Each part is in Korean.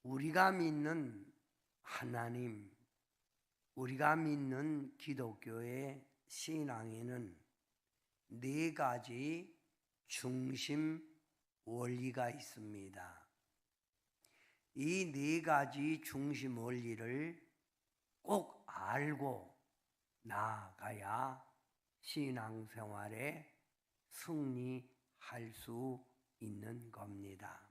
우리가 믿는 하나님, 우리가 믿는 기독교의 신앙에는 네 가지 중심 원리가 있습니다. 이 네 가지 중심 원리를 꼭 알고 나아가야 신앙생활에 승리할 수 있는 겁니다.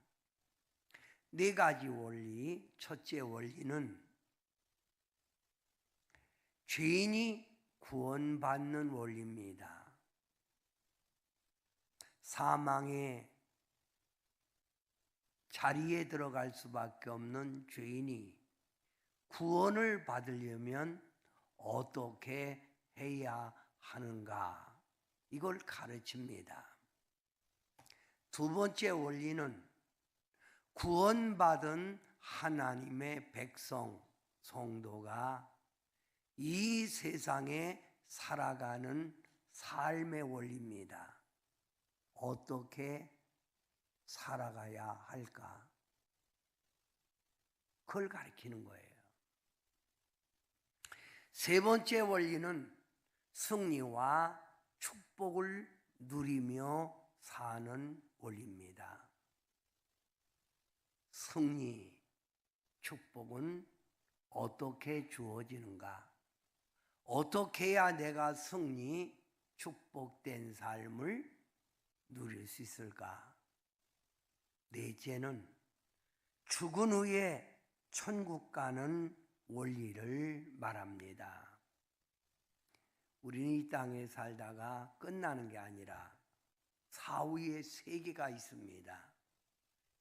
네 가지 원리, 첫째 원리는 죄인이 구원받는 원리입니다. 사망의 자리에 들어갈 수밖에 없는 죄인이 구원을 받으려면 어떻게 해야 하는가? 이걸 가르칩니다. 두 번째 원리는 구원받은 하나님의 백성, 성도가 이 세상에 살아가는 삶의 원리입니다. 어떻게 살아가야 할까? 그걸 가르치는 거예요. 세 번째 원리는 승리와 축복을 누리며 사는 원리입니다. 승리, 축복은 어떻게 주어지는가? 어떻게 해야 내가 승리, 축복된 삶을 누릴 수 있을까? 넷째는 죽은 후에 천국 가는 원리를 말합니다. 우리는 이 땅에 살다가 끝나는 게 아니라 사후의 세계가 있습니다.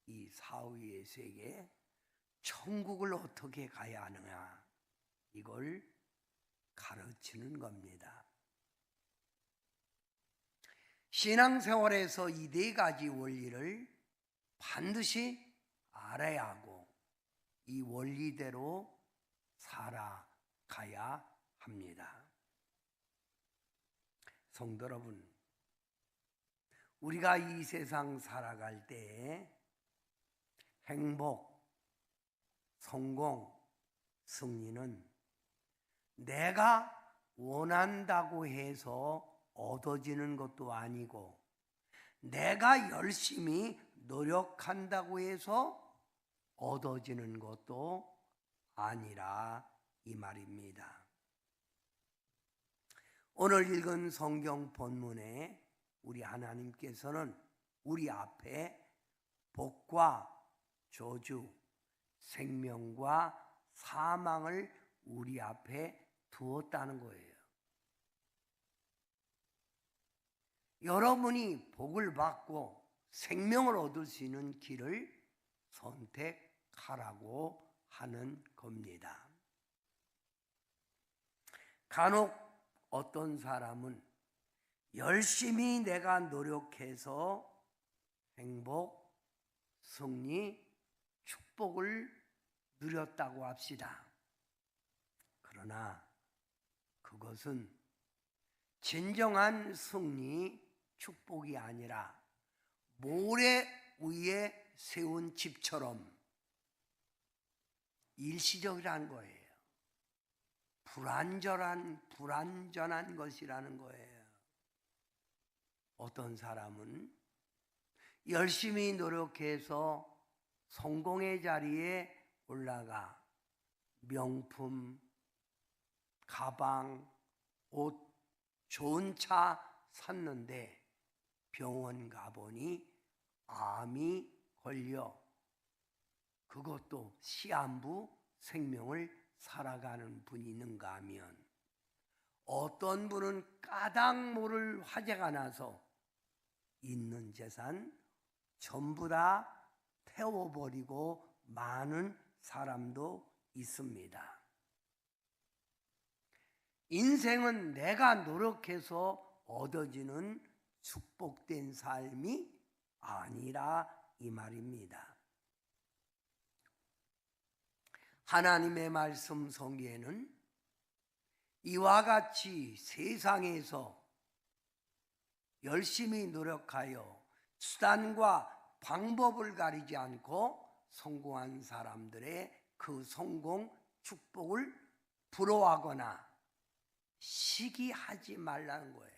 이 사후의 세계, 천국을 어떻게 가야 하느냐, 이걸 가르치는 겁니다. 신앙생활에서 이 네 가지 원리를 반드시 알아야 하고 이 원리대로 살아가야 합니다. 성도 여러분, 우리가 이 세상 살아갈 때에 행복, 성공, 승리는 내가 원한다고 해서 얻어지는 것도 아니고 내가 열심히 노력한다고 해서 얻어지는 것도 아니라 이 말입니다. 오늘 읽은 성경 본문에 우리 하나님께서는 우리 앞에 복과 저주, 생명과 사망을 우리 앞에 두었다는 거예요. 여러분이 복을 받고 생명을 얻을 수 있는 길을 선택하라고 하는 겁니다. 간혹 어떤 사람은 열심히 내가 노력해서 행복, 승리, 축복을 누렸다고 합시다. 그러나 그것은 진정한 승리, 축복이 아니라 모래 위에 세운 집처럼 일시적이라는 거예요. 불완전한 것이라는 거예요. 어떤 사람은 열심히 노력해서 성공의 자리에 올라가 명품, 가방, 옷, 좋은 차 샀는데 병원 가보니 암이 걸려 그것도 시한부 생명을 살아가는 분이 있는가 하면 어떤 분은 까닭 모를 화재가 나서 있는 재산 전부 다 태워버리고 많은 사람도 있습니다. 인생은 내가 노력해서 얻어지는 축복된 삶이 아니라 이 말입니다. 하나님의 말씀 성경에는 이와 같이 세상에서 열심히 노력하여 수단과 방법을 가리지 않고 성공한 사람들의 그 성공, 축복을 부러워하거나 시기하지 말라는 거예요.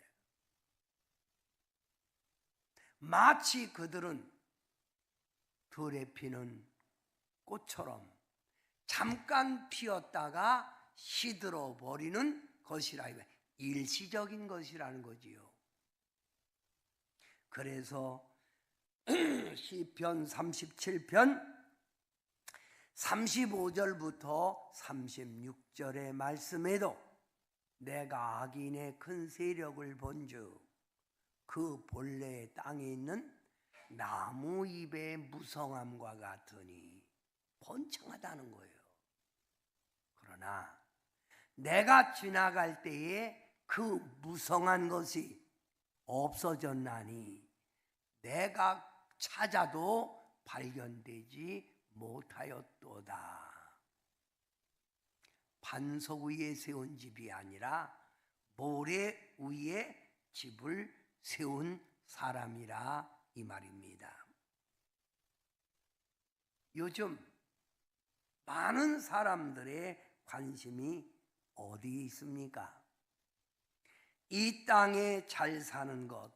마치 그들은 들에 피는 꽃처럼 잠깐 피었다가 시들어 버리는 것이라, 일시적인 것이라는 거지요. 그래서 시편 37편 35절부터 36절의 말씀에도 내가 악인의 큰 세력을 본즉 그 본래의 땅에 있는 나무 잎의 무성함과 같으니 번창하다는 거예요. 그러나 내가 지나갈 때에 그 무성한 것이 없어졌나니 내가 찾아도 발견되지 못하였도다. 반석 위에 세운 집이 아니라 모래 위에 집을 세운 사람이라 이 말입니다. 요즘 많은 사람들의 관심이 어디에 있습니까? 이 땅에 잘 사는 것,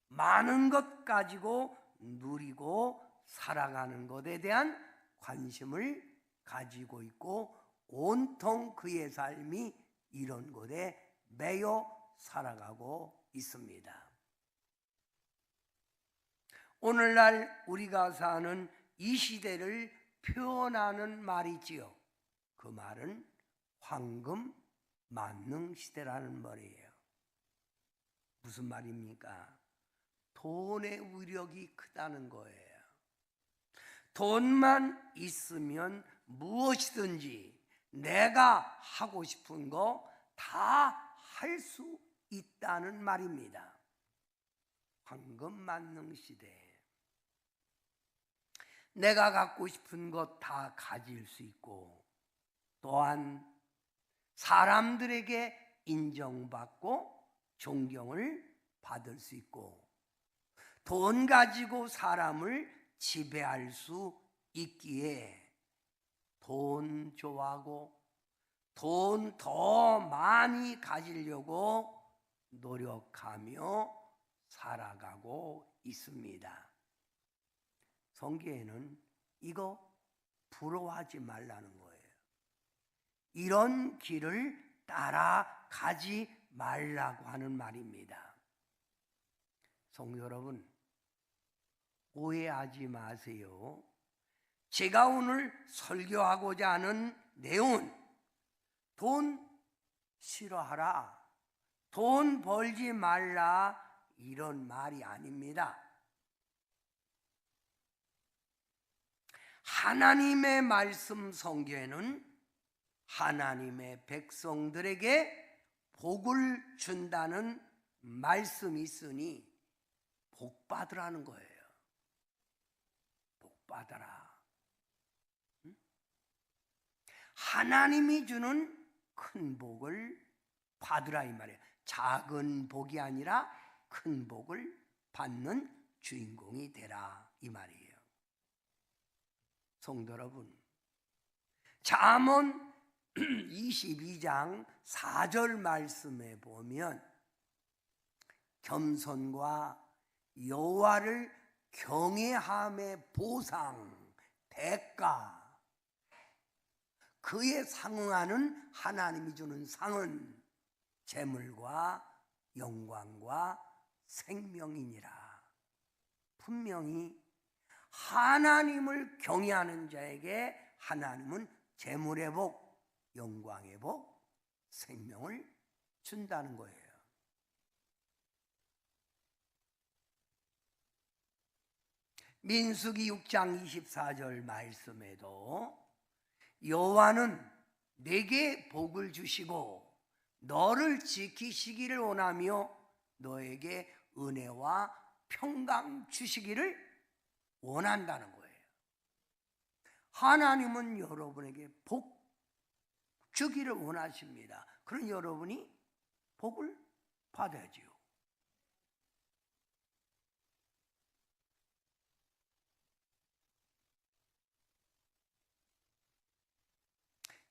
많은 것 가지고 누리고 살아가는 것에 대한 관심을 가지고 있고 온통 그의 삶이 이런 것에 매여 살아가고 있습니다. 오늘날 우리가 사는 이 시대를 표현하는 말이지요. 그 말은 황금 만능 시대라는 말이에요. 무슨 말입니까? 돈의 위력이 크다는 거예요. 돈만 있으면 무엇이든지 내가 하고 싶은 거 다 할 수 있다는 말입니다. 황금 만능 시대. 내가 갖고 싶은 것 다 가질 수 있고 또한 사람들에게 인정받고 존경을 받을 수 있고 돈 가지고 사람을 지배할 수 있기에 돈 좋아하고 돈 더 많이 가지려고 노력하며 살아가고 있습니다. 성경에는 이거 부러워하지 말라는 거예요. 이런 길을 따라가지 말라고 하는 말입니다. 성도 여러분, 오해하지 마세요. 제가 오늘 설교하고자 하는 내용은 돈 싫어하라, 돈 벌지 말라 이런 말이 아닙니다. 하나님의 말씀 성경에는 하나님의 백성들에게 복을 준다는 말씀이 있으니 복 받으라는 거예요. 복 받아라. 하나님이 주는 큰 복을 받으라 이 말이에요. 작은 복이 아니라 큰 복을 받는 주인공이 되라 이 말이에요. 성도 여러분, 잠언 22장 4절 말씀에 보면 겸손과 여호와를 경외함의 보상, 대가, 그에 상응하는 하나님이 주는 상은 재물과 영광과 생명이니라. 분명히 하나님을 경외하는 자에게 하나님은 재물의 복, 영광의 복, 생명을 준다는 거예요. 민수기 6장 24절 말씀에도 여호와는 내게 복을 주시고 너를 지키시기를 원하며 너에게 은혜와 평강 주시기를 원한다는 거예요. 하나님은 여러분에게 복 주기를 원하십니다. 그런 여러분이 복을 받아야지요.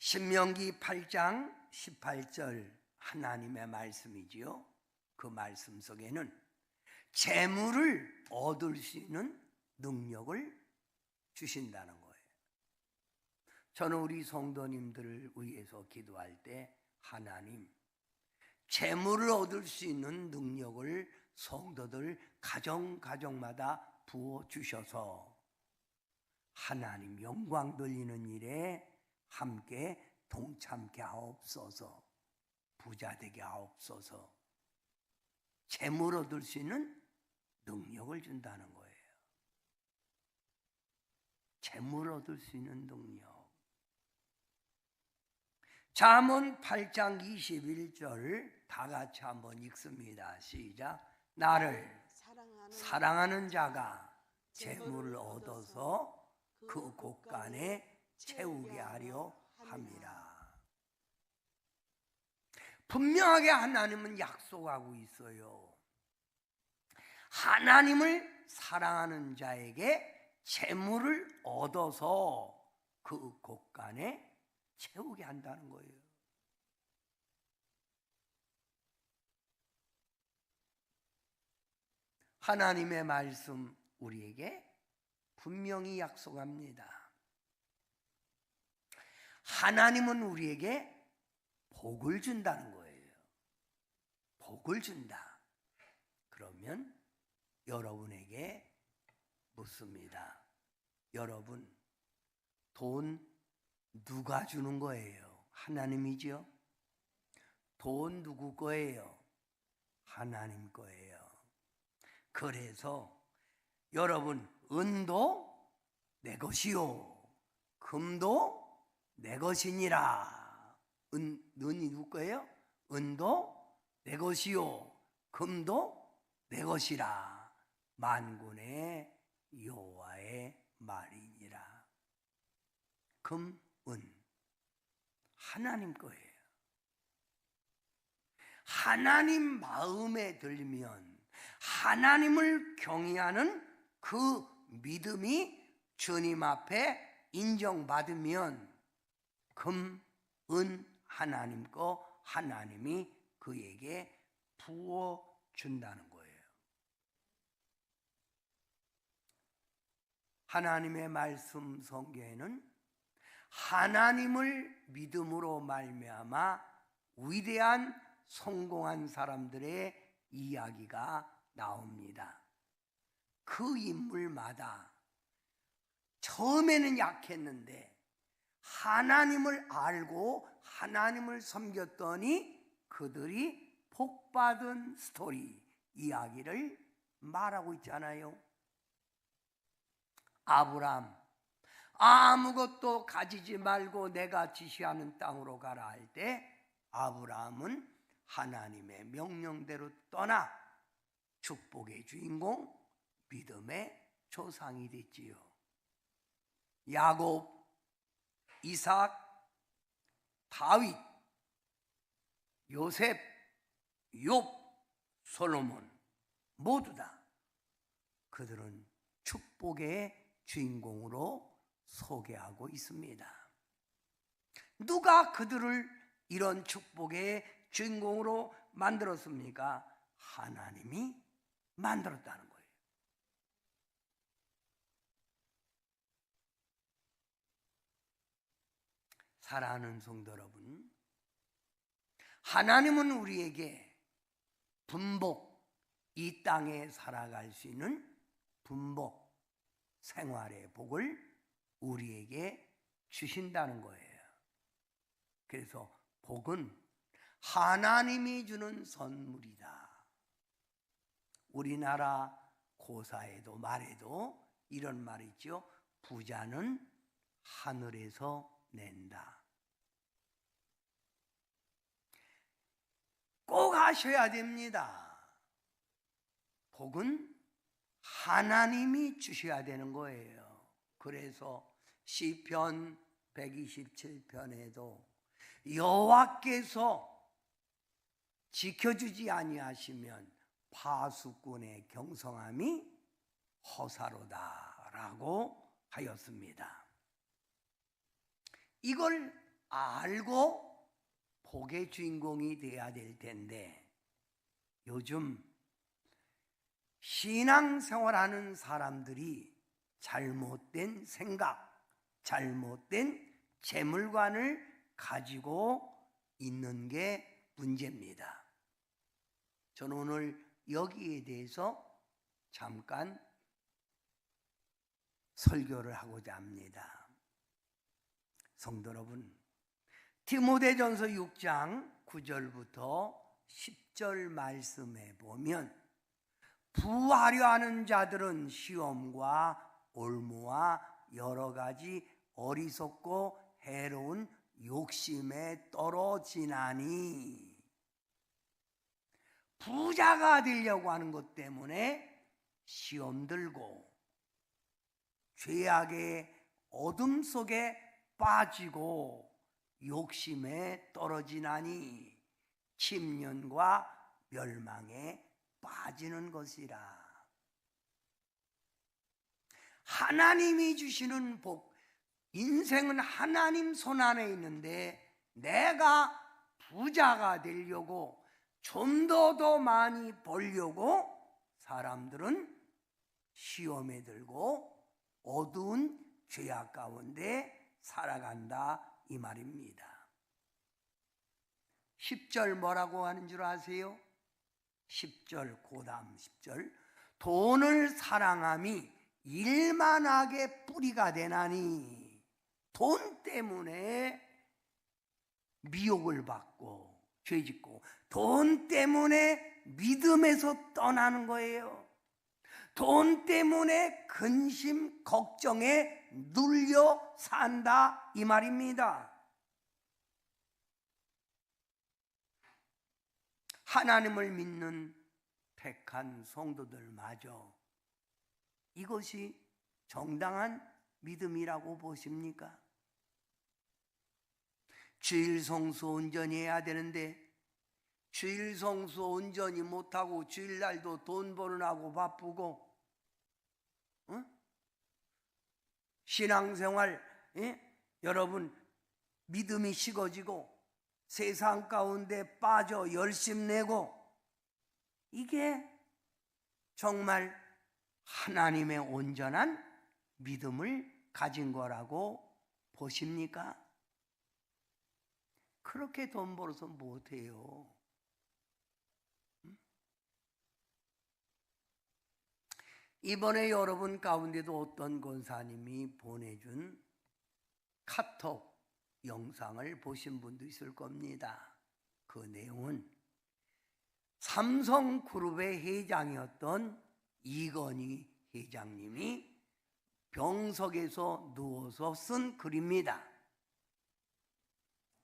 신명기 8장 18절 하나님의 말씀이지요. 그 말씀 속에는 재물을 얻을 수 있는 능력을 주신다는 거예요. 저는 우리 성도님들을 위해서 기도할 때 하나님, 재물을 얻을 수 있는 능력을 성도들 가정마다 부어주셔서 하나님 영광 돌리는 일에 함께 동참케 하옵소서, 부자 되게 하옵소서, 재물 얻을 수 있는 능력을 준다는 거예요. 재물 얻을 수 있는 능력. 잠언 8장 21절 다 같이 한번 읽습니다. 시작. 나를 사랑하는 자가 재물을 얻어서 그 곳간에 채우게 하려 함이라. 분명하게 하나님은 약속하고 있어요. 하나님을 사랑하는 자에게 재물을 얻어서 그 곳간에 채우게 한다는 거예요. 하나님의 말씀 우리에게 분명히 약속합니다. 하나님은 우리에게 복을 준다는 거예요. 복을 준다. 그러면 여러분에게 묻습니다. 여러분, 돈 누가 주는 거예요? 하나님이죠? 돈 누구 거예요? 하나님 거예요. 그래서 여러분, 은도 내 것이요 금도 내 것이니라. 은이 누구 거예요? 은도 내 것이요 금도 내 것이라. 만군의 여호와의 말이니라. 금, 은 하나님 거예요. 하나님 마음에 들면 하나님을 경외하는 그 믿음이 주님 앞에 인정받으면 금, 은 하나님 거 하나님이 그에게 부어준다는 거예요. 하나님의 말씀 성경에는 하나님을 믿음으로 말미암아 위대한 성공한 사람들의 이야기가 나옵니다. 그 인물마다 처음에는 약했는데 하나님을 알고 하나님을 섬겼더니 그들이 복받은 스토리, 이야기를 말하고 있잖아요. 아브람, 아무것도 가지지 말고 내가 지시하는 땅으로 가라 할 때 아브라함은 하나님의 명령대로 떠나 축복의 주인공, 믿음의 조상이 됐지요. 야곱, 이삭, 다윗, 요셉, 욥, 솔로몬 모두 다 그들은 축복의 주인공으로 소개하고 있습니다. 누가 그들을 이런 축복의 주인공으로 만들었습니까? 하나님이 만들었다는 거예요. 사랑하는 성도 여러분, 하나님은 우리에게 분복, 이 땅에 살아갈 수 있는 분복, 생활의 복을 우리에게 주신다는 거예요. 그래서 복은 하나님이 주는 선물이다. 우리나라 고사에도 말에도 이런 말이 있죠. 부자는 하늘에서 낸다. 꼭 하셔야 됩니다. 복은 하나님이 주셔야 되는 거예요. 그래서 시편 127편에도 여호와께서 지켜주지 아니하시면 파수꾼의 경성함이 허사로다라고 하였습니다. 이걸 알고 복의 주인공이 되어야 될 텐데, 요즘 신앙생활하는 사람들이 잘못된 생각, 잘못된 재물관을 가지고 있는 게 문제입니다. 저는 오늘 여기에 대해서 잠깐 설교를 하고자 합니다. 성도 여러분, 디모데전서 6장 9절부터 10절 말씀에 보면, 부하려 하는 자들은 시험과 올무와 여러 가지 어리석고 해로운 욕심에 떨어지나니, 부자가 되려고 하는 것 때문에 시험 들고 죄악의 어둠 속에 빠지고 욕심에 떨어지나니 침륜과 멸망에 빠지는 것이라. 하나님이 주시는 복, 인생은 하나님 손안에 있는데, 내가 부자가 되려고 좀 더 많이 벌려고 사람들은 시험에 들고 어두운 죄악 가운데 살아간다, 이 말입니다. 10절 뭐라고 하는 줄 아세요? 10절, 고다음 10절, 돈을 사랑함이 일만하게 뿌리가 되나니, 돈 때문에 미혹을 받고 죄짓고, 돈 때문에 믿음에서 떠나는 거예요. 돈 때문에 근심, 걱정에 눌려 산다, 이 말입니다. 하나님을 믿는 택한 성도들마저 이것이 정당한 믿음이라고 보십니까? 주일 성수 온전해야 되는데 주일 성수 온전히 못하고 주일날도 돈 벌으라고 바쁘고, 신앙생활, 여러분 믿음이 식어지고 세상 가운데 빠져 열심내고, 이게 정말 하나님의 온전한 믿음을 가진 거라고 보십니까? 그렇게 돈 벌어서 못해요. 이번에 여러분 가운데도 어떤 권사님이 보내준 카톡 영상을 보신 분도 있을 겁니다. 그 내용은 삼성그룹의 회장이었던 이건희 회장님이 병석에서 누워서 쓴 글입니다.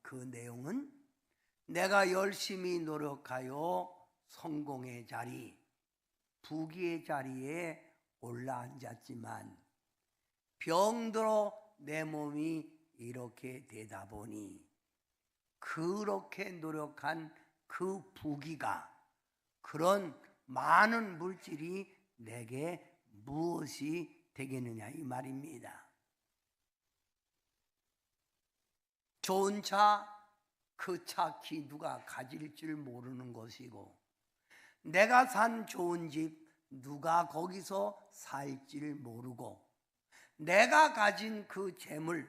그 내용은, 내가 열심히 노력하여 성공의 자리, 부귀의 자리에 올라앉았지만 병들어 내 몸이 이렇게 되다 보니, 그렇게 노력한 그 부귀가, 그런 많은 물질이 내게 무엇이 되겠느냐, 이 말입니다. 좋은 차, 그 차 키 누가 가질 줄 모르는 것이고, 내가 산 좋은 집 누가 거기서 살지를 모르고, 내가 가진 그 재물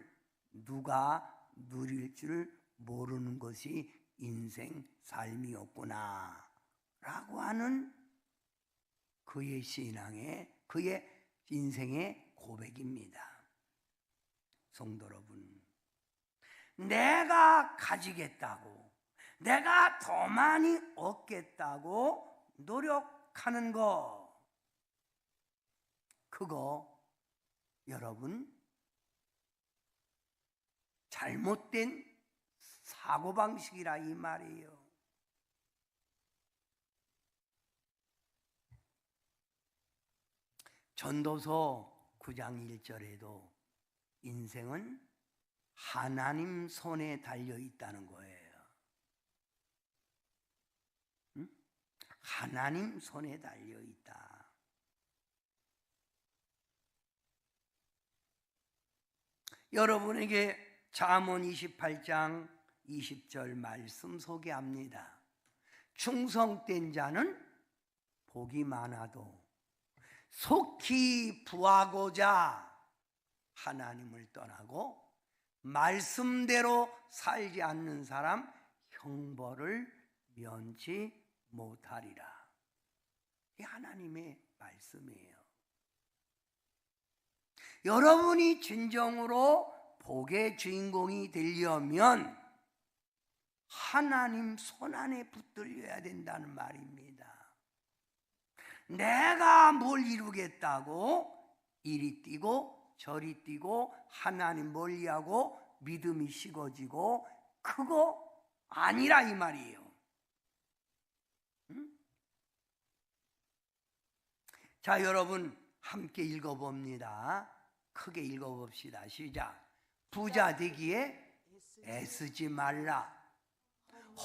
누가 누릴 줄 모르는 것이 인생 삶이었구나 라고 하는 그의 신앙의, 그의 인생의 고백입니다. 성도 여러분, 내가 가지겠다고, 내가 더 많이 얻겠다고 노력하는 거, 그거 여러분 잘못된 사고방식이라, 이 말이에요. 전도서 9장 1절에도 인생은 하나님 손에 달려 있다는 거예요. 하나님 손에 달려 있다. 여러분에게 잠언 28장 20절 말씀 소개합니다. 충성된 자는 복이 많아도 속히 부하고자 하나님을 떠나고 말씀대로 살지 않는 사람 형벌을 면치 못하리라. 이 하나님의 말씀이에요. 여러분이 진정으로 복의 주인공이 되려면 하나님 손안에 붙들려야 된다는 말입니다. 내가 뭘 이루겠다고 이리 뛰고 저리 뛰고 하나님 멀리하고 믿음이 식어지고 그거 아니라 이 말이에요. 자, 여러분 함께 읽어봅니다. 크게 읽어봅시다. 시작. 부자 되기에 애쓰지 말라.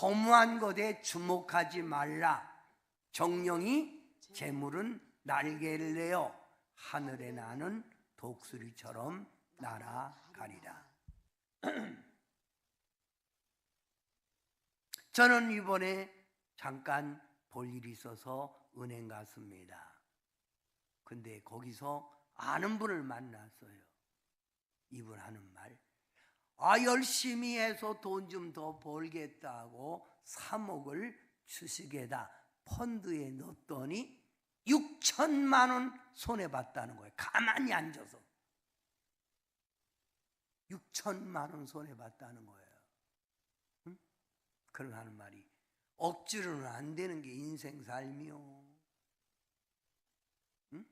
허무한 것에 주목하지 말라. 정령이 재물은 날개를 내어 하늘에 나는 독수리처럼 날아가리라. 저는 이번에 잠깐 볼 일이 있어서 은행 갔습니다. 근데 거기서 아는 분을 만났어요. 이분 하는 말, 열심히 해서 돈 좀 더 벌겠다고 3억을 주식에다 펀드에 넣었더니 6천만 원 손해봤다는 거예요. 가만히 앉아서 6천만 원 손해봤다는 거예요. 응? 그런 하는 말이 억지로는 안 되는 게 인생 삶이요. 응?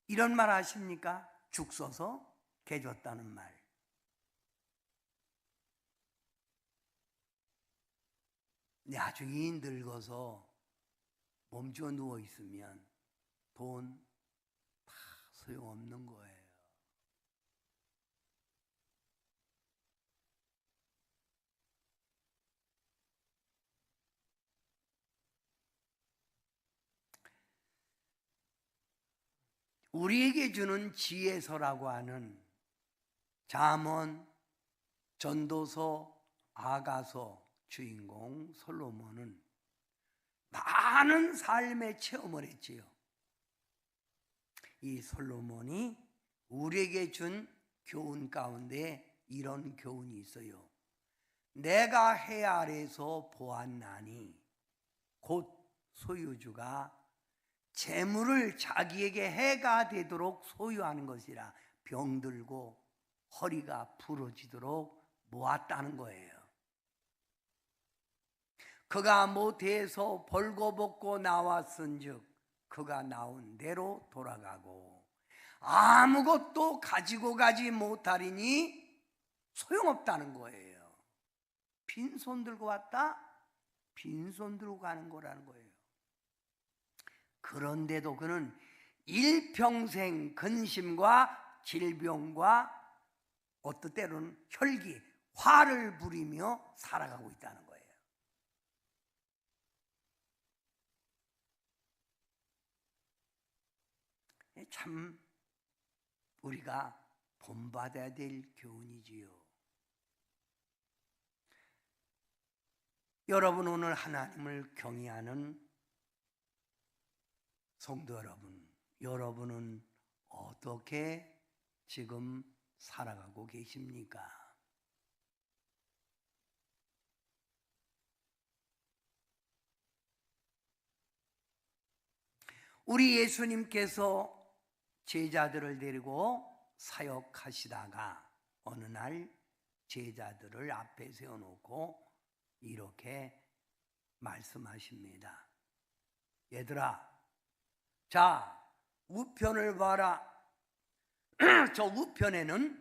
이런 말 아십니까? 죽 써서 개줬다는 말. 나중에 늙어서 몸져 누워 있으면 돈 다 소용없는 거예요. 우리에게 주는 지혜서라고 하는 잠언, 전도서, 아가서 주인공 솔로몬은 많은 삶의 체험을 했지요. 이 솔로몬이 우리에게 준 교훈 가운데 이런 교훈이 있어요. 내가 해 아래서 보았나니 곧 소유주가 재물을 자기에게 해가 되도록 소유하는 것이라 병들고 허리가 부러지도록 모았다는 거예요. 그가 모태에서 벌거벗고 나왔은즉 그가 나온 대로 돌아가고 아무것도 가지고 가지 못하리니 소용없다는 거예요. 빈손 들고 왔다, 빈손 들고 가는 거라는 거예요. 그런데도 그는 일평생 근심과 질병과 어떤 때로는 혈기, 화를 부리며 살아가고 있다는 거예요. 참 우리가 본받아야 될 교훈이지요. 여러분, 오늘 하나님을 경외하는 성도 여러분, 여러분은 어떻게 지금 살아가고 계십니까? 우리 예수님께서 제자들을 데리고 사역하시다가 어느 날 제자들을 앞에 세워놓고 이렇게 말씀하십니다. 얘들아, 자, 우편을 봐라. 저 우편에는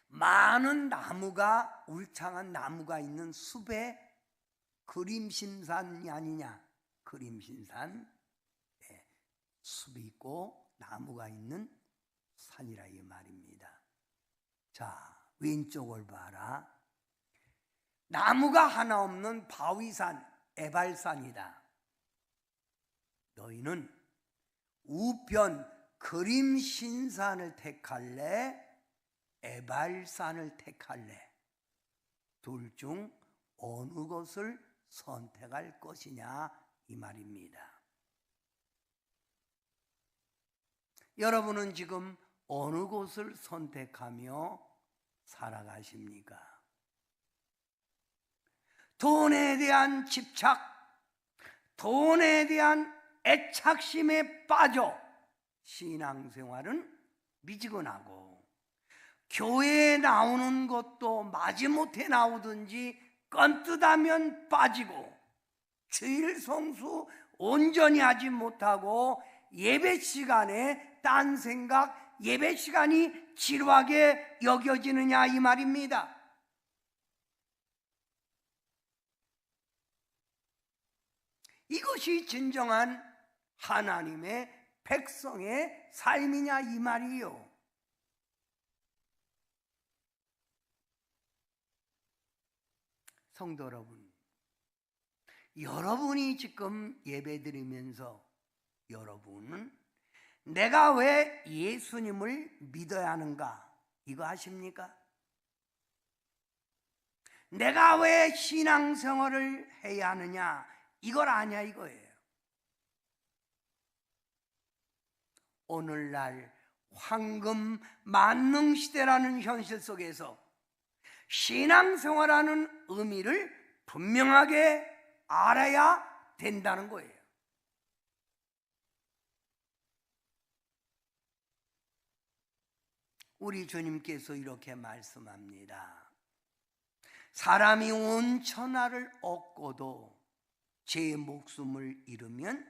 많은 나무가, 울창한 나무가 있는 숲에 그림신산이 아니냐. 그림신산, 숲이 있고 나무가 있는 산이라 이 말입니다. 자, 왼쪽을 봐라. 나무가 하나 없는 바위산, 에발산이다. 너희는 우편 그림신산을 택할래? 에발산을 택할래? 둘 중 어느 것을 선택할 것이냐 이 말입니다. 여러분은 지금 어느 곳을 선택하며 살아가십니까? 돈에 대한 집착, 돈에 대한 애착심에 빠져 신앙생활은 미지근하고 교회에 나오는 것도 마지못해 나오든지 껌뜯하면 빠지고 주일 성수 온전히 하지 못하고 예배 시간에 딴 생각, 예배 시간이 지루하게 여겨지느냐 이 말입니다. 이것이 진정한 하나님의 백성의 삶이냐 이 말이요. 성도 여러분, 여러분이 지금 예배드리면서 여러분은 내가 왜 예수님을 믿어야 하는가 이거 아십니까? 내가 왜 신앙생활을 해야 하느냐 이걸 아냐 이거예요. 오늘날 황금 만능 시대라는 현실 속에서 신앙생활하는 의미를 분명하게 알아야 된다는 거예요. 우리 주님께서 이렇게 말씀합니다. 사람이 온 천하를 얻고도 제 목숨을 잃으면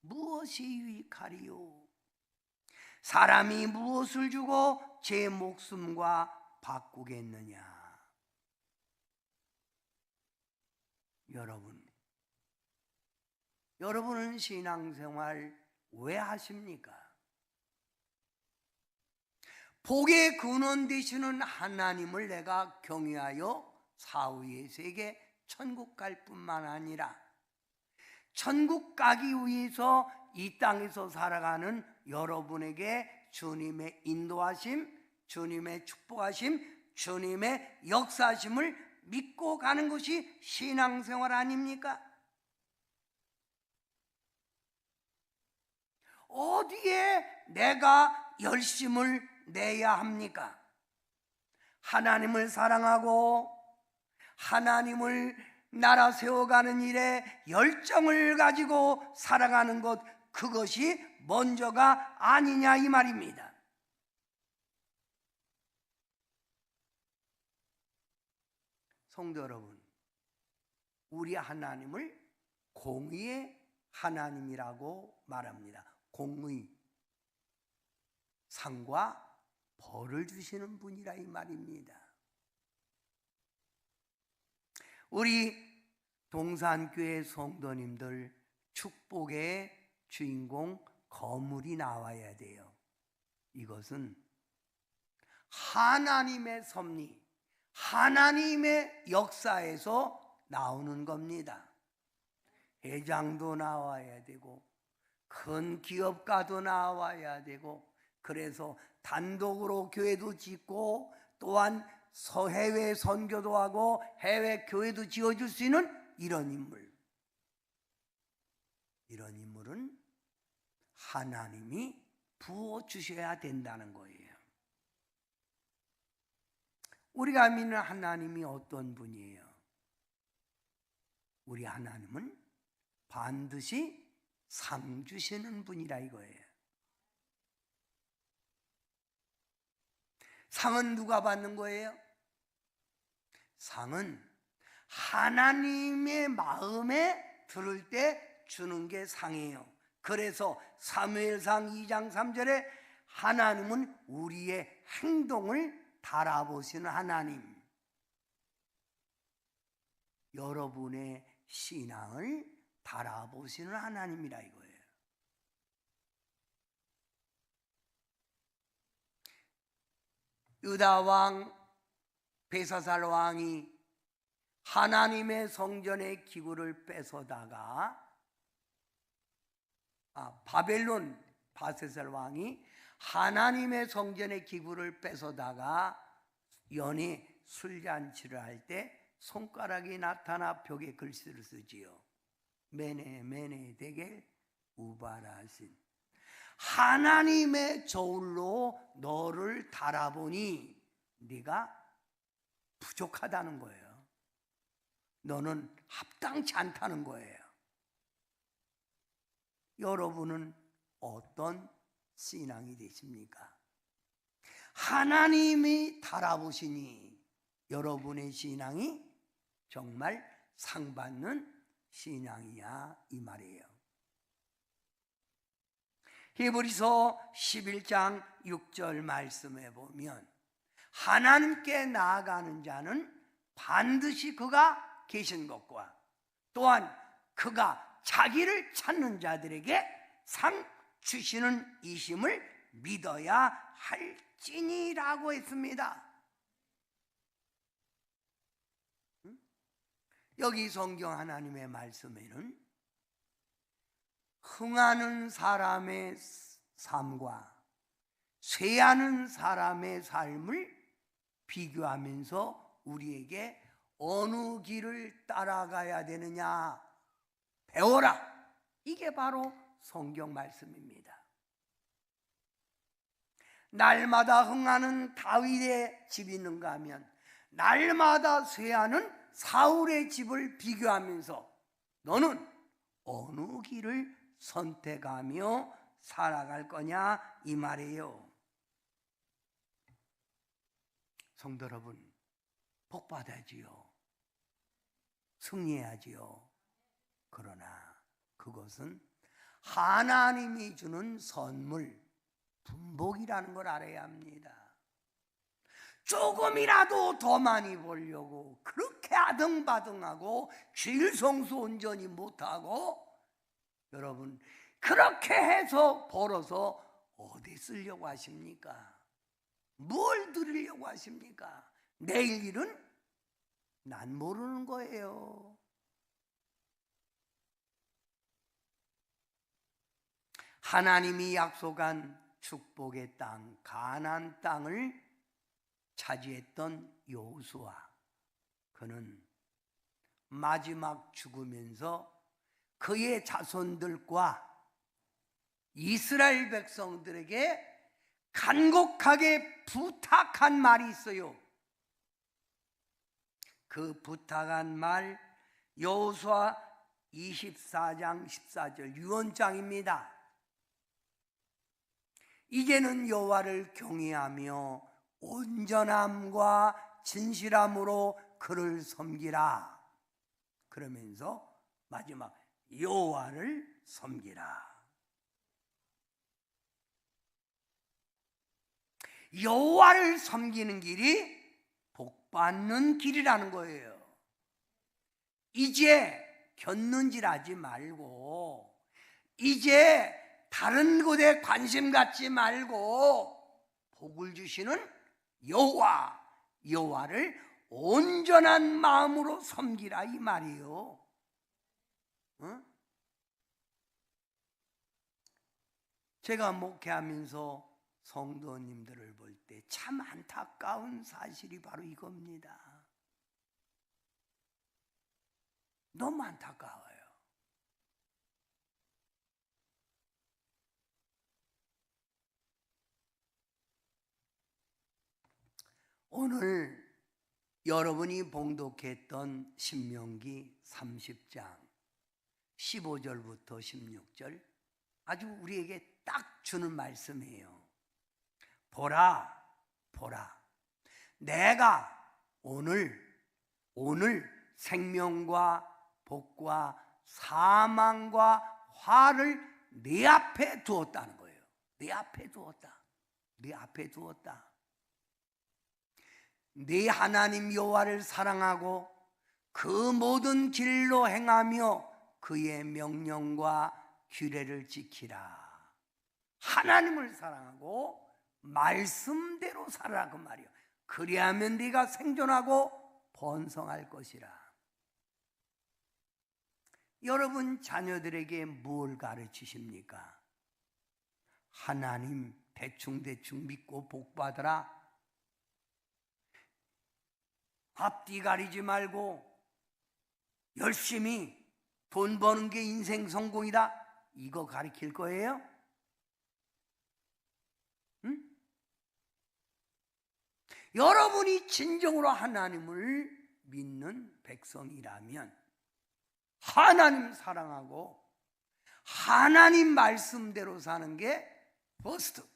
무엇이 유익하리요? 사람이 무엇을 주고 제 목숨과 바꾸겠느냐? 여러분은 신앙생활 왜 하십니까? 복의 근원 되시는 하나님을 내가 경외하여 사후의 세계 천국 갈 뿐만 아니라 천국 가기 위해서 이 땅에서 살아가는 여러분에게 주님의 인도하심, 주님의 축복하심, 주님의 역사하심을 믿고 가는 것이 신앙생활 아닙니까? 어디에 내가 열심을 내야 합니까? 하나님을 사랑하고 하나님을 나라 세워가는 일에 열정을 가지고 살아가는 것, 그것이 먼저가 아니냐 이 말입니다. 성도 여러분, 우리 하나님을 공의의 하나님이라고 말합니다. 공의, 상과 벌을 주시는 분이라 이 말입니다. 우리 동산교회 성도님들 축복의 주인공 거물이 나와야 돼요. 이것은 하나님의 섭리, 하나님의 역사에서 나오는 겁니다. 회장도 나와야 되고 큰 기업가도 나와야 되고, 그래서 단독으로 교회도 짓고 또한 해외 선교도 하고 해외 교회도 지어줄 수 있는 이런 인물은 하나님이 부어주셔야 된다는 거예요. 우리가 믿는 하나님이 어떤 분이에요? 우리 하나님은 반드시 상 주시는 분이라 이거예요. 상은 누가 받는 거예요? 상은 하나님의 마음에 들을 때 주는 게 상이에요. 그래서 사무엘상 2장 3절에 하나님은 우리의 행동을 달아보시는 하나님, 여러분의 신앙을 달아보시는 하나님이라 이거예요. 유다 왕 베사살 왕이 하나님의 성전의 기구를 뺏어다가 바벨론 바세셀 왕이 하나님의 성전의 기구를 뺏어다가 연히 술잔치를 할 때 손가락이 나타나 벽에 글씨를 쓰지요. 메네 메네 데겔 우바라신. 하나님의 저울로 너를 달아보니 네가 부족하다는 거예요. 너는 합당치 않다는 거예요. 여러분은 어떤 신앙이 되십니까? 하나님이 달아보시니 여러분의 신앙이 정말 상받는 신앙이야, 이 말이에요. 히브리서 11장 6절 말씀에 보면 하나님께 나아가는 자는 반드시 그가 계신 것과 또한 그가 자기를 찾는 자들에게 상 주시는 이심을 믿어야 할지니라고 했습니다. 여기 성경 하나님의 말씀에는 흥하는 사람의 삶과 쇠하는 사람의 삶을 비교하면서 우리에게 어느 길을 따라가야 되느냐 배워라. 이게 바로 성경 말씀입니다. 날마다 흥하는 다윗의 집이 있는가 하면 날마다 쇠하는 사울의 집을 비교하면서 너는 어느 길을 선택하며 살아갈 거냐 이 말이에요. 성도 여러분, 복 받아야지요. 승리해야지요. 그러나 그것은 하나님이 주는 선물, 분복이라는 걸 알아야 합니다. 조금이라도 더 많이 벌려고 그렇게 아등바등하고 주일 성수 온전히 못하고 여러분 그렇게 해서 벌어서 어디 쓰려고 하십니까? 뭘 드리려고 하십니까? 내일 일은 난 모르는 거예요. 하나님이 약속한 축복의 땅 가나안 땅을 차지했던 여호수아, 그는 마지막 죽으면서 그의 자손들과 이스라엘 백성들에게 간곡하게 부탁한 말이 있어요. 그 부탁한 말 여호수아 24장 14절 유언장입니다. 이제는 여호와를 경외하며 온전함과 진실함으로 그를 섬기라. 그러면서 마지막 여호와를 섬기라. 여호와를 섬기는 길이 복받는 길이라는 거예요. 이제 곁눈질하지 말고 이제 다른 곳에 관심 갖지 말고 복을 주시는 여호와를 온전한 마음으로 섬기라 이 말이에요. 제가 목회하면서 성도님들을 볼 때 참 안타까운 사실이 바로 이겁니다. 너무 안타까워요. 오늘 여러분이 봉독했던 신명기 30장 15절부터 16절 아주 우리에게 딱 주는 말씀이에요. 보라 내가 오늘 생명과 복과 사망과 화를 네 앞에 두었다는 거예요. 네 앞에 두었다. 네 하나님 여호와를 사랑하고 그 모든 길로 행하며 그의 명령과 규례를 지키라. 하나님을 사랑하고 말씀대로 살아라 그 말이요. 그리하면 네가 생존하고 번성할 것이라. 여러분 자녀들에게 뭘 가르치십니까? 하나님 대충 믿고 복 받으라. 앞뒤 가리지 말고 열심히 돈 버는 게 인생 성공이다. 이거 가르칠 거예요? 응? 여러분이 진정으로 하나님을 믿는 백성이라면 하나님 사랑하고 하나님 말씀대로 사는 게 퍼스트,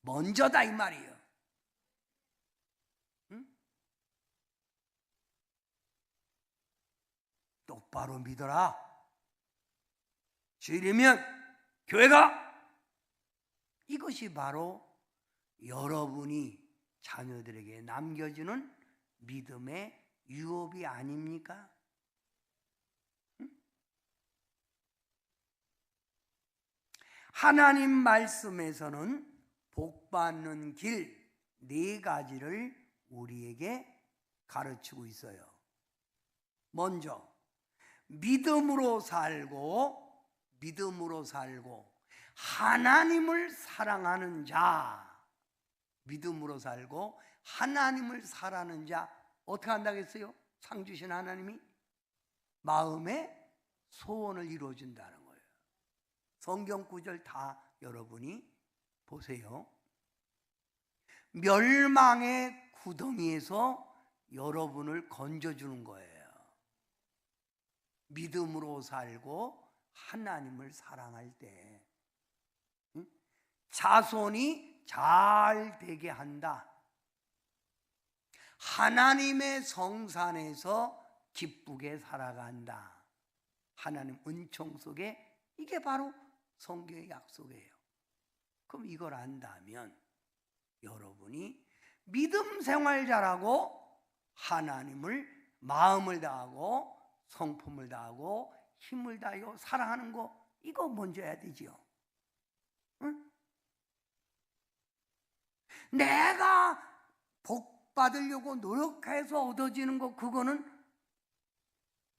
먼저다 이 말이에요. 응? 똑바로 믿어라. 주일이면 교회가, 이것이 바로 여러분이 자녀들에게 남겨주는 믿음의 유업이 아닙니까? 응? 하나님 말씀에서는 복받는 길 4가지를 우리에게 가르치고 있어요. 먼저 믿음으로 살고 하나님을 사랑하는 자, 믿음으로 살고 하나님을 사랑하는 자 어떻게 한다고 했어요? 상 주신 하나님이 마음의 소원을 이루어준다는 거예요. 성경 구절 다 여러분이 보세요. 멸망의 구덩이에서 여러분을 건져주는 거예요. 믿음으로 살고 하나님을 사랑할 때 자손이 잘 되게 한다. 하나님의 성산에서 기쁘게 살아간다. 하나님 은총 속에, 이게 바로 성경의 약속이에요. 그럼 이걸 안다면 여러분이 믿음 생활 잘하고 하나님을 마음을 다하고 성품을 다하고 힘을 다하여 사랑하는 거, 이거 먼저 해야 되지요. 응? 내가 복 받으려고 노력해서 얻어지는 거, 그거는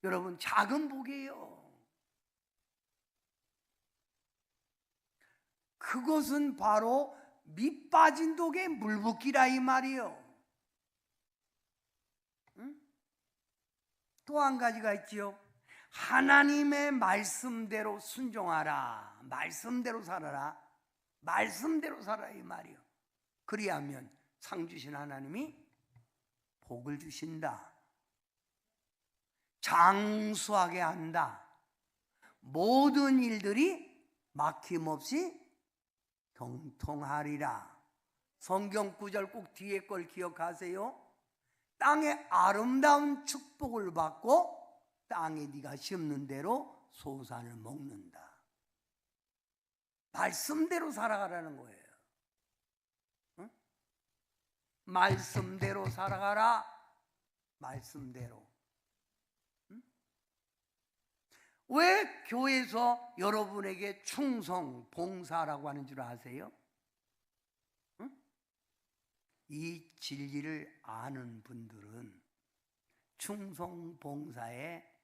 여러분 작은 복이에요. 그것은 바로 밑 빠진 독에 물 붓기라 이 말이에요. 응? 또 한 가지가 있지요. 하나님의 말씀대로 순종하라. 말씀대로 살아라. 말씀대로 살아라 이 말이요. 그리하면 상 주신 하나님이 복을 주신다. 장수하게 한다. 모든 일들이 막힘없이 경통하리라. 성경 구절 꼭 뒤에 걸 기억하세요. 땅에 아름다운 축복을 받고 땅에 네가 심는 대로 소산을 먹는다. 말씀대로 살아가라는 거예요. 응? 말씀대로 살아가라. 말씀대로. 응? 왜 교회에서 여러분에게 충성, 봉사라고 하는 줄 아세요? 응? 이 진리를 아는 분들은 충성, 봉사에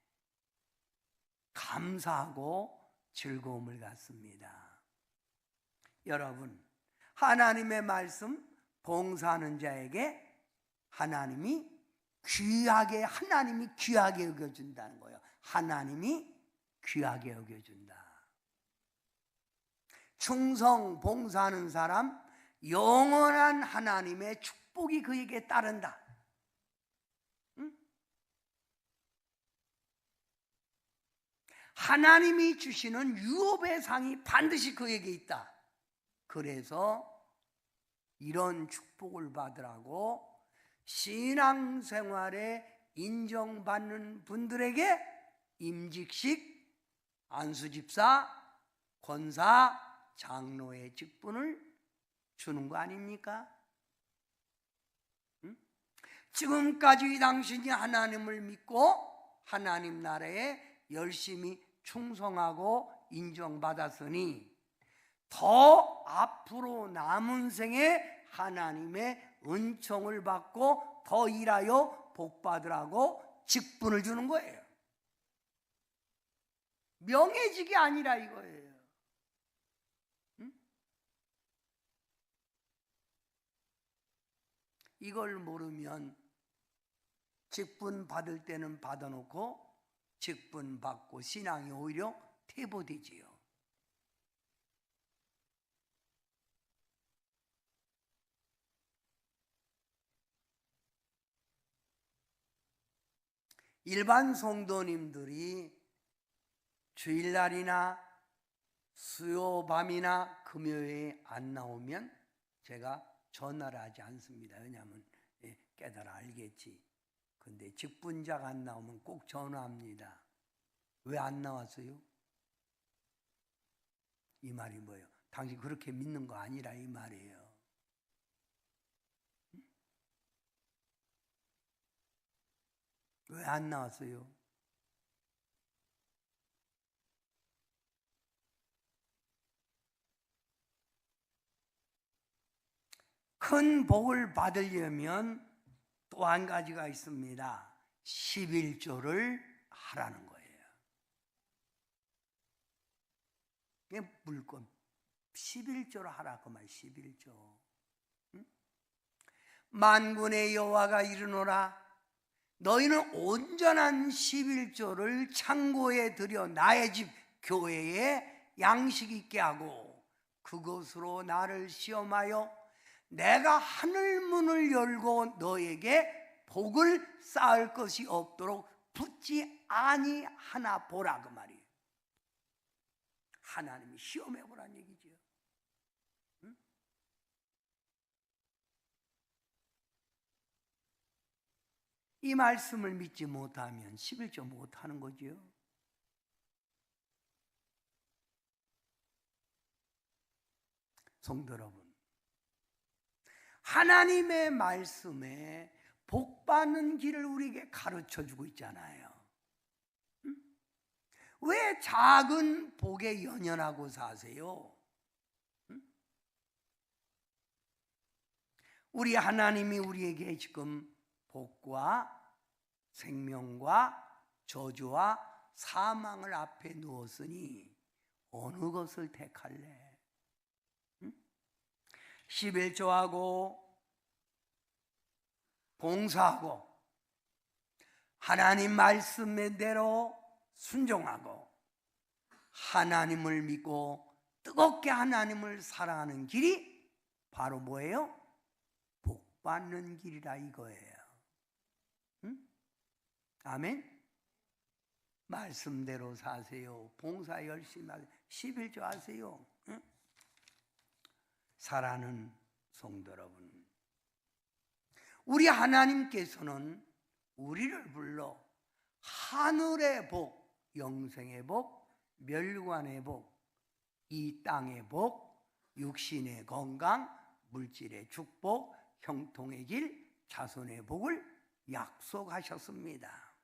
감사하고 즐거움을 갖습니다. 여러분, 하나님의 말씀 봉사하는 자에게 하나님이 귀하게 여겨준다는 거예요. 하나님이 귀하게 여겨준다. 충성 봉사하는 사람, 영원한 하나님의 축복이 그에게 따른다. 응? 하나님이 주시는 유업의 상이 반드시 그에게 있다. 그래서 이런 축복을 받으라고 신앙생활에 인정받는 분들에게 임직식, 안수집사, 권사, 장로의 직분을 주는 거 아닙니까? 응? 지금까지 당신이 하나님을 믿고 하나님 나라에 열심히 충성하고 인정받았으니 더 앞으로 남은 생에 하나님의 은총을 받고 더 일하여 복받으라고 직분을 주는 거예요. 명예직이 아니라 이거예요. 응? 이걸 모르면 직분 받을 때는 받아놓고 직분 받고 신앙이 오히려 퇴보되지요. 일반 성도님들이 주일날이나 수요 밤이나 금요일에 안 나오면 제가 전화를 하지 않습니다. 왜냐하면 깨달아 알겠지. 근데 직분자가 안 나오면 꼭 전화합니다. 왜 안 나왔어요? 이 말이 뭐예요? 당신 그렇게 믿는 거 아니라 이 말이에요. 왜 안 나왔어요? 큰 복을 받으려면 또 한 가지가 있습니다. 11조를 하라는 거예요. 이게 물건 11조를 하라 그 말. 11조. 응? 만군의 여호와가 이르노라 너희는 온전한 11조를 창고에 들여 나의 집 교회에 양식 있게 하고 그것으로 나를 시험하여 내가 하늘 문을 열고 너에게 복을 쌓을 것이 없도록 붙지 아니하나 보라 그 말이에요. 하나님이 시험해 보란 얘기죠. 응? 이 말씀을 믿지 못하면 11조 못하는 거죠. 성도 여러분, 하나님의 말씀에 복 받는 길을 우리에게 가르쳐 주고 있잖아요. 응? 왜 작은 복에 연연하고 사세요? 응? 우리 하나님이 우리에게 지금 복과 생명과 저주와 사망을 앞에 두었으니 어느 것을 택할래? 11조하고 봉사하고 하나님 말씀대로 순종하고 하나님을 믿고 뜨겁게 하나님을 사랑하는 길이 바로 뭐예요? 복 받는 길이라 이거예요. 응? 아멘? 말씀대로 사세요. 봉사 열심히 하세요. 11조 하세요. 응? 사랑하는 성도 여러분, 우리 하나님께서는 우리를 불러 하늘의 복, 영생의 복, 멸관의 복, 이 땅의 복, 육신의 건강, 물질의 축복, 형통의 길, 자손의 복을 약속하셨습니다.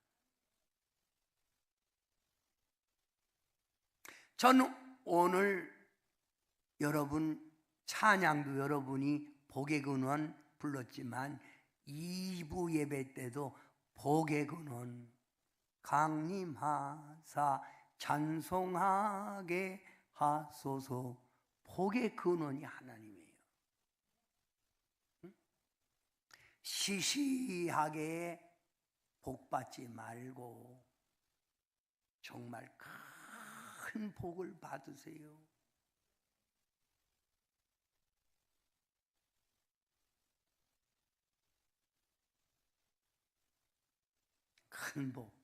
저는 오늘 여러분 찬양도 여러분이 복의 근원 불렀지만 2부 예배 때도 복의 근원 강림하사 찬송하게 하소서. 복의 근원이 하나님이에요. 시시하게 복 받지 말고 정말 큰 복을 받으세요. 큰 복.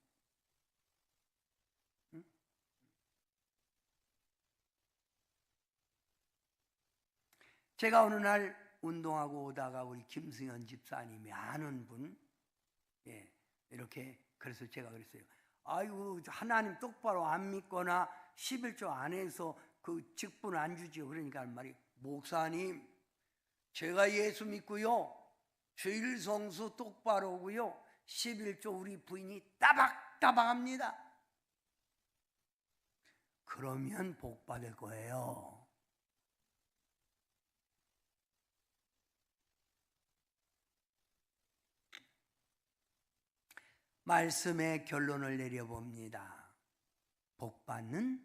응? 제가 어느 날 운동하고 오다가 우리 김승현 집사님이 아는 분, 이렇게 그래서 제가 그랬어요. 아이고 하나님 똑바로 안 믿거나 11조 안에서 그 직분 안 주지요. 그러니까 말이 목사님 제가 예수 믿고요 주일 성수 똑바로 오고요 11조 우리 부인이 따박따박합니다. 그러면 복 받을 거예요. 말씀의 결론을 내려봅니다. 복 복받는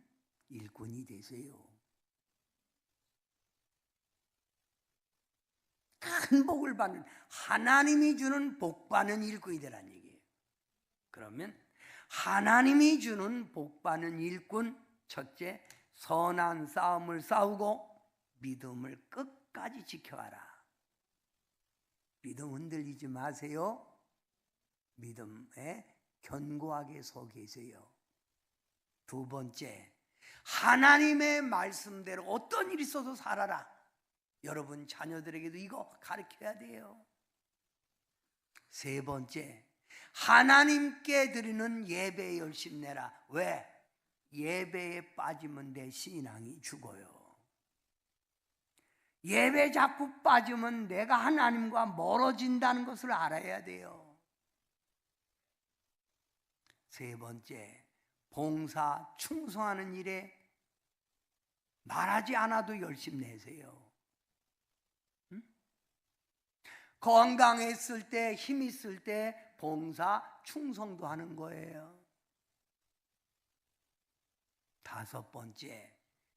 일꾼이 되세요. 큰 복을 받는, 하나님이 주는 복받는 일꾼이 되라는 얘기예요. 그러면 하나님이 주는 복받는 일꾼, 첫째, 선한 싸움을 싸우고 믿음을 끝까지 지켜가라. 믿음 흔들리지 마세요. 믿음에 견고하게 서 계세요. 두 번째, 하나님의 말씀대로 어떤 일이 있어도 살아라. 여러분 자녀들에게도 이거 가르쳐야 돼요. 세 번째, 하나님께 드리는 예배에 열심 내라. 왜? 예배에 빠지면 내 신앙이 죽어요. 예배 자꾸 빠지면 내가 하나님과 멀어진다는 것을 알아야 돼요. 세 번째, 봉사, 충성하는 일에 말하지 않아도 열심 내세요. 건강했을 때, 힘 있을 때 봉사, 충성도 하는 거예요. 다섯 번째,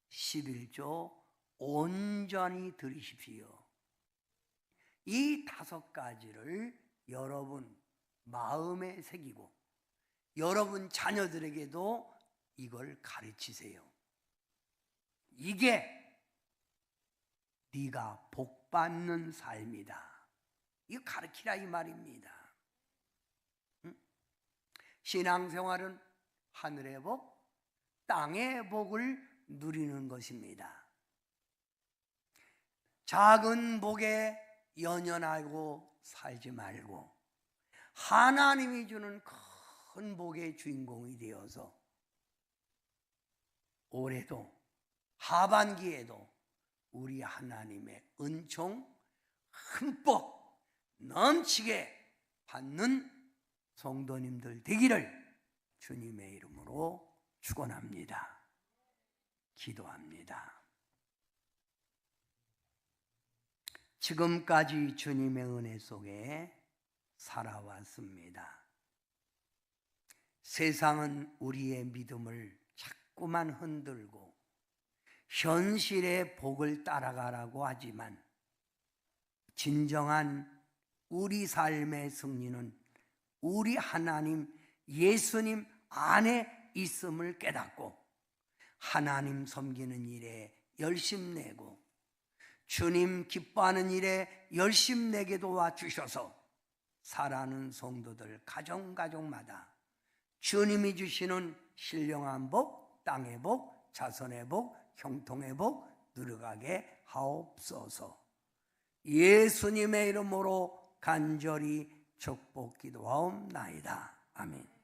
11조 온전히 들으십시오. 이 다섯 가지를 여러분 마음에 새기고 여러분 자녀들에게도 이걸 가르치세요. 이게 네가 복받는 삶이다. 이거 가르치라 이 말입니다. 신앙생활은 하늘의 복, 땅의 복을 누리는 것입니다. 작은 복에 연연하고 살지 말고 하나님이 주는 큰 복의 주인공이 되어서 올해도 하반기에도 우리 하나님의 은총 흠뻑 넘치게 받는 성도님들 되기를 주님의 이름으로 축원합니다. 기도합니다. 지금까지 주님의 은혜 속에 살아왔습니다. 세상은 우리의 믿음을 자꾸만 흔들고 현실의 복을 따라가라고 하지만 진정한 우리 삶의 승리는 우리 하나님 예수님 안에 있음을 깨닫고 하나님 섬기는 일에 열심 내고 주님 기뻐하는 일에 열심 내게 도와주셔서 살아가는 성도들 가정마다 주님이 주시는 신령한 복, 땅의 복, 자손의 복, 형통의 복 누려가게 하옵소서. 예수님의 이름으로 간절히 축복 기도하옵나이다. 아멘.